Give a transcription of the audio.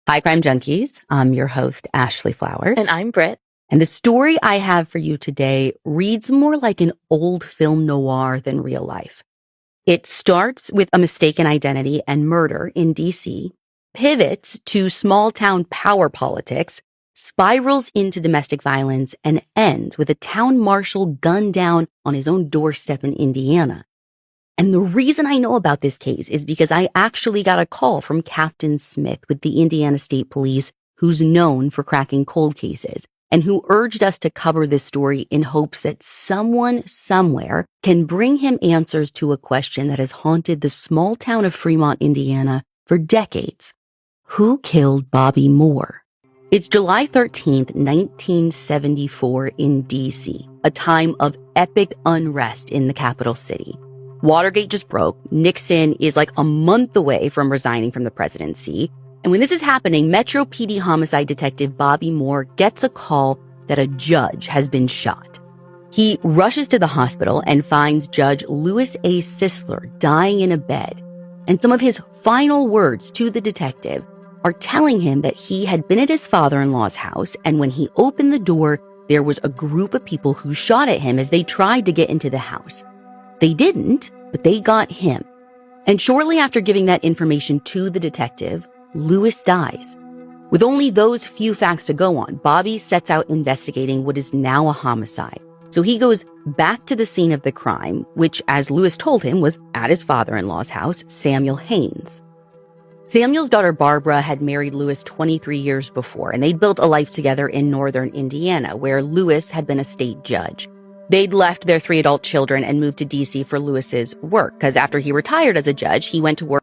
Hi, Crime Junkies. I'm your host, Ashley Flowers. And I'm Britt. And the story I have for you today reads more like an old film noir than real life. It starts with a mistaken identity and murder in D.C., pivots to small-town power politics, spirals into domestic violence, and ends with a town marshal gunned down on his own doorstep in Indiana. And the reason I know about this case is because I actually got a call from Captain Smith with the Indiana State Police, who's known for cracking cold cases, and who urged us to cover this story in hopes that someone somewhere can bring him answers to a question that has haunted the small town of Fremont, Indiana for decades. Who killed Bobby Moore? It's July 13th, 1974 in D.C., a time of epic unrest in the capital city. Watergate just broke. Nixon is like a month away from resigning from the presidency. And when this is happening, Metro PD homicide detective Bobby Moore gets a call that a judge has been shot. He rushes to the hospital and finds Judge Louis A. Sisler dying in a bed. And some of his final words to the detective are telling him that he had been at his father-in-law's house, and when he opened the door, there was a group of people who shot at him as they tried to get into the house. They didn't, but they got him. And shortly after giving that information to the detective, Louis dies. With only those few facts to go on, Bobby sets out investigating what is now a homicide. So he goes back to the scene of the crime, which, as Louis told him, was at his father-in-law's house, Samuel Haynes. Samuel's daughter Barbara had married Louis 23 years before, and they'd built a life together in northern Indiana, where Louis had been a state judge. They'd left their 3 adult children and moved to D.C. for Louis's work, because after he retired as a judge, he went to work